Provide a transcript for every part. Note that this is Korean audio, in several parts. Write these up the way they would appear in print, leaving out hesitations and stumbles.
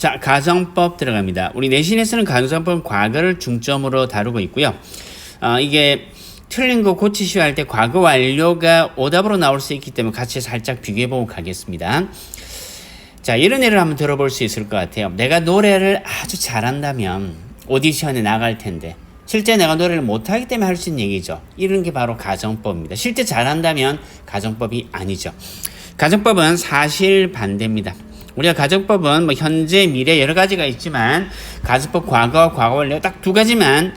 자, 가정법 들어갑니다. 우리 내신에서는 가정법은 과거를 중점으로 다루고 있고요. 이게 틀린 거 고치셔야 할 때 과거 완료가 오답으로 나올 수 있기 때문에 같이 살짝 비교해보고 가겠습니다. 자, 이런 예를 한번 들어볼 수 있을 것 같아요. 내가 노래를 아주 잘한다면 오디션에 나갈 텐데 실제 내가 노래를 못하기 때문에 할 수 있는 얘기죠. 이런 게 바로 가정법입니다. 실제 잘한다면 가정법이 아니죠. 가정법은 사실 반대입니다. 우리가 가정법은 뭐 현재, 미래 여러 가지가 있지만 가정법 과거, 과거 완료 딱 두 가지만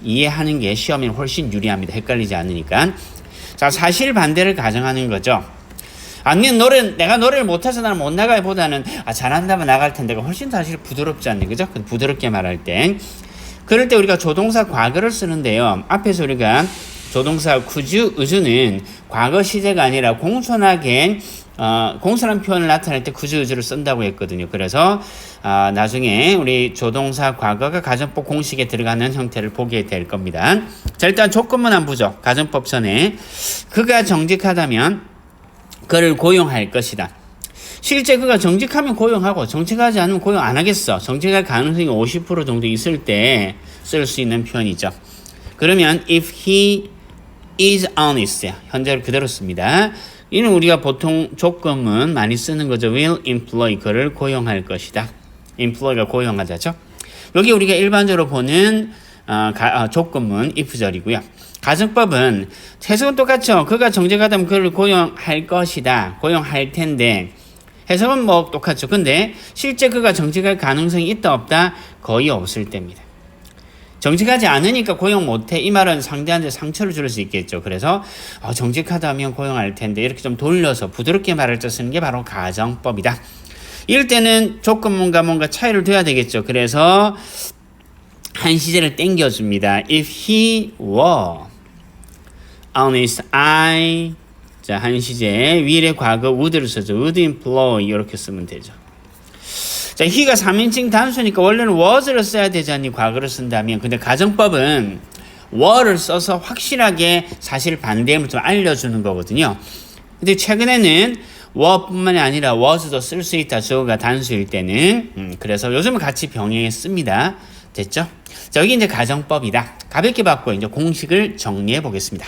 이해하는 게 시험에는 훨씬 유리합니다. 헷갈리지 않으니까. 자, 사실 반대를 가정하는 거죠. 아니면 내가 노래를 못해서 나는 못 나가야 보다는 잘한다면 나갈 텐데가 훨씬 사실 부드럽지 않나요? 그죠? 부드럽게 말할 때. 그럴 때 우리가 조동사 과거를 쓰는데요. 앞에서 우리가 조동사 could, would는 과거 시제가 아니라 공손하게 공손한 표현을 나타낼 때 could, would를 쓴다고 했거든요. 그래서 나중에 우리 조동사 과거가 가정법 공식에 들어가는 형태를 보게 될 겁니다. 자, 일단 조건만 한번 보죠. 가정법 전에 그가 정직하다면 그를 고용할 것이다. 실제 그가 정직하면 고용하고 정직하지 않으면 고용 안 하겠어. 정직할 가능성이 50% 정도 있을 때 쓸 수 있는 표현이죠. 그러면 if he is honest, 현재를 그대로 씁니다. 이는 우리가 보통 조건문 많이 쓰는 거죠. will employ, 그를 고용할 것이다. employ가 고용하다죠. 여기 우리가 일반적으로 보는 조건문 if절이고요. 가정법은 해석은 똑같죠. 그가 정직하다면 그를 고용할 것이다. 고용할 텐데 해석은 뭐 똑같죠. 근데 실제 그가 정직할 가능성이 있다 없다? 거의 없을 때입니다. 정직하지 않으니까 고용 못해. 이 말은 상대한테 상처를 줄 수 있겠죠. 그래서 정직하다면 고용할 텐데 이렇게 좀 돌려서 부드럽게 말을 쓰는 게 바로 가정법이다. 이럴 때는 조건문과 뭔가 차이를 둬야 되겠죠. 그래서 한 시제를 땡겨줍니다. If he were honest, 자, 한 시제 위의 과거 would를 쓰죠. would employ 이렇게 쓰면 되죠. 자, he가 3인칭 단수니까 원래는 was를 써야 되지 않니? 과거를 쓴다면. 근데 가정법은 were를 써서 확실하게 사실 반대임을 좀 알려주는 거거든요. 근데 최근에는 were뿐만이 아니라 was도 쓸 수 있다. 주어가 단수일 때는. 그래서 요즘은 같이 병행해 씁니다. 됐죠? 자, 여기 이제 가정법이다. 가볍게 받고 이제 공식을 정리해 보겠습니다.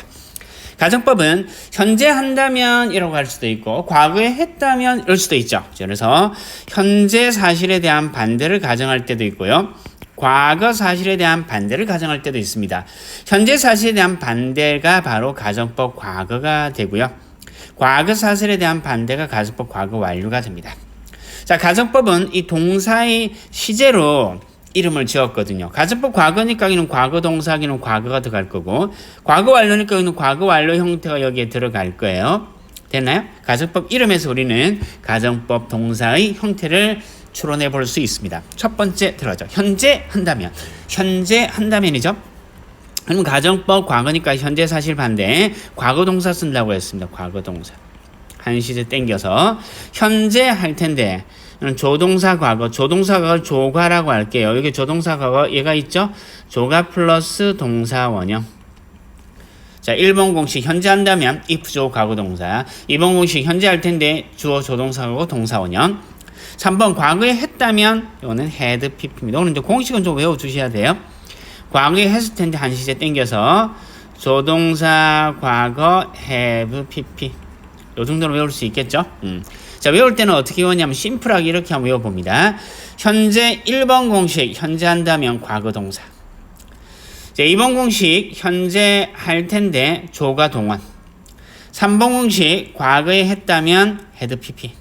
가정법은 현재 한다면 이라고 할 수도 있고 과거에 했다면 이럴 수도 있죠. 그래서 현재 사실에 대한 반대를 가정할 때도 있고요. 과거 사실에 대한 반대를 가정할 때도 있습니다. 현재 사실에 대한 반대가 바로 가정법 과거가 되고요. 과거 사실에 대한 반대가 가정법 과거 완료가 됩니다. 자, 가정법은 이 동사의 시제로 이름을 지었거든요. 가정법 과거니까 여기는 과거 동사, 여기는 과거가 들어갈 거고 과거 완료니까 여기는 과거 완료 형태가 여기에 들어갈 거예요. 됐나요? 가정법 이름에서 우리는 가정법 동사의 형태를 추론해 볼 수 있습니다. 첫 번째 들어가죠. 현재 한다면이죠. 그럼 가정법 과거니까 현재 사실 반대 과거 동사 쓴다고 했습니다. 과거 동사. 한 시제 땡겨서 현재 할 텐데 조동사 과거, 조과라고 할게요. 여기 조동사 과거 얘가 있죠? 조가 플러스 동사 원형. 자, 1번 공식 현재 한다면 if 조 과거 동사. 2번 공식 현재 할 텐데 주어 조동사 과거 동사 원형. 3번 과거에 했다면 이거는 had pp입니다. 오늘 이제 공식은 좀 외워 주셔야 돼요. 과거에 했을 텐데 한 시제 땡겨서 조동사 과거 have pp. 요 정도로 외울 수 있겠죠? 자, 외울 때는 어떻게 외우냐면 심플하게 이렇게 한번 외워봅니다. 현재 1번 공식 현재 한다면 과거 동사. 자, 2번 공식 현재 할 텐데 조가 동원. 3번 공식 과거에 했다면 had pp.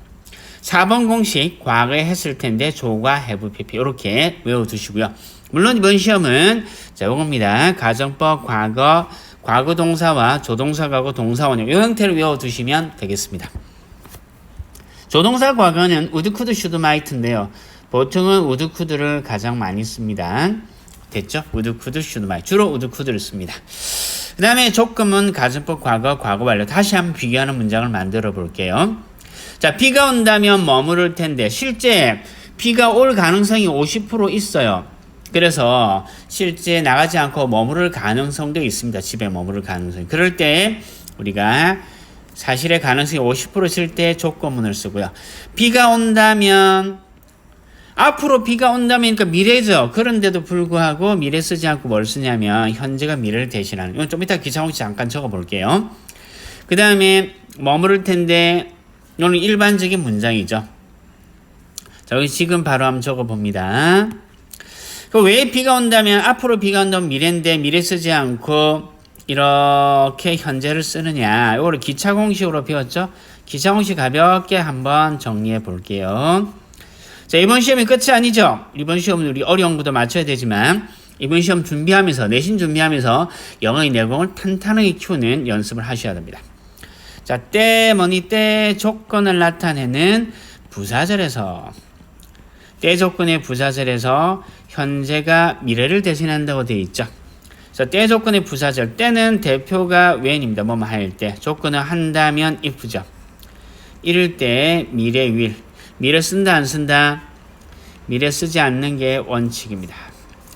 4번 공식 과거에 했을 텐데 조가 have pp. 이렇게 외워두시고요. 물론 이번 시험은 자, 요겁니다. 가정법 과거 동사와 조동사 과거 동사 원형 이 형태를 외워두시면 되겠습니다. 조동사 과거는 would, could, should, might인데요. 보통은 would, could를 가장 많이 씁니다. 됐죠? would, could, should, might. 주로 would, could를 씁니다. 그 다음에 조건문 가정법 과거 완료. 다시 한번 비교하는 문장을 만들어 볼게요. 자, 비가 온다면 머무를 텐데 실제 비가 올 가능성이 50% 있어요. 그래서 실제 나가지 않고 머무를 가능성도 있습니다. 집에 머무를 가능성이. 그럴 때 우리가 사실의 가능성이 50% 있을 때 조건문을 쓰고요. 비가 온다면 앞으로 비가 온다면 그러니까 미래죠. 그런데도 불구하고 미래 쓰지 않고 뭘 쓰냐면 현재가 미래를 대신하는. 이건 좀 이따 기차공식 잠깐 적어볼게요. 그 다음에 머무를 텐데 이거는 일반적인 문장이죠. 자, 여기 지금 바로 한번 적어봅니다. 왜 비가 온다면 앞으로 비가 온다면 미래인데 미래 쓰지 않고 이렇게 현재를 쓰느냐. 이거를 기차공식으로 배웠죠. 기차공식 가볍게 한번 정리해 볼게요. 자, 이번 시험이 끝이 아니죠. 이번 시험은 우리 어려운 것도 맞춰야 되지만 이번 시험 준비하면서 내신 준비하면서 영어의 내공을 탄탄하게 키우는 연습을 하셔야 됩니다. 자, 때 뭐니 때 조건을 나타내는 부사절에서 때 조건의 부사절에서 현재가 미래를 대신한다고 되어 있죠. 그래서 때 조건의 부사절 때는 대표가 when입니다. 뭐뭐 할 때 조건은 한다면 if죠. 이럴 때 미래 will 미래 쓴다 안 쓴다? 미래 쓰지 않는 게 원칙입니다.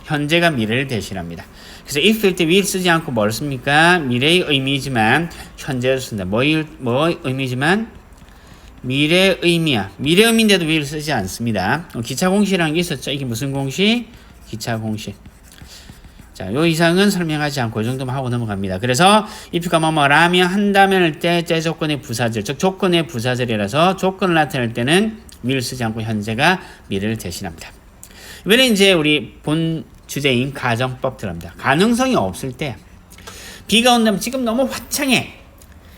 현재가 미래를 대신합니다. 그래서 if일 때 will 쓰지 않고 뭘 씁니까? 미래의 의미지만 현재를 쓴다. 뭐 의미지만 미래 의미야. 미래 의미인데도 will 쓰지 않습니다. 기차 공식이라는 게 있었죠. 이게 무슨 공식? 기차 공식. 자, 요 이상은 설명하지 않고 이 정도만 하고 넘어갑니다. 그래서 if가 뭐뭐라면 한다면을 때 조건의 부사절, 즉 조건의 부사절이라서 조건을 나타낼 때는 will 쓰지 않고 현재가 미래를 대신합니다. 이번에 이제 우리 본 주제인 가정법 들어갑니다. 가능성이 없을 때 비가 온다면 지금 너무 화창해.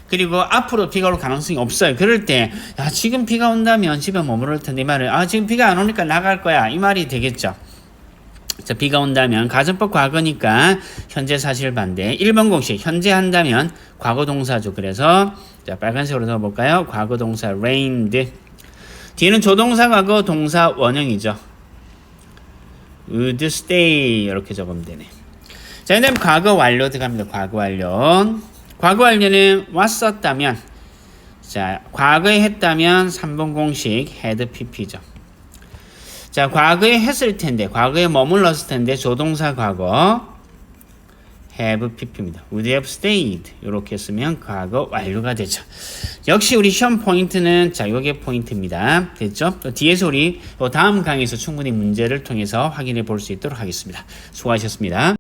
그리고 앞으로 비가 올 가능성이 없어요. 그럴 때 야, 지금 비가 온다면 집에 머무를 텐데 이 말을 지금 비가 안 오니까 나갈 거야. 이 말이 되겠죠. 자, 비가 온다면 가정법 과거니까 현재 사실 반대 1번 공식 현재 한다면 과거 동사죠. 그래서 자, 빨간색으로 넣어볼까요? 과거 동사 rained 뒤에는 조동사 과거 동사 원형이죠. would stay 이렇게 적으면 되네. 자, 그 다음 과거 완료 들어갑니다. 과거 완료. 과거 완료는 왔었다면 자, 과거에 했다면 3번 공식 had pp죠. 자, 과거에 했을 텐데 과거에 머물렀을 텐데 조동사 과거 have pp입니다. would have stayed 이렇게 쓰면 과거 완료가 되죠. 역시 우리 시험 포인트는 자, 요게 포인트입니다. 됐죠? 또 뒤에서 우리 다음 강의에서 충분히 문제를 통해서 확인해 볼 수 있도록 하겠습니다. 수고하셨습니다.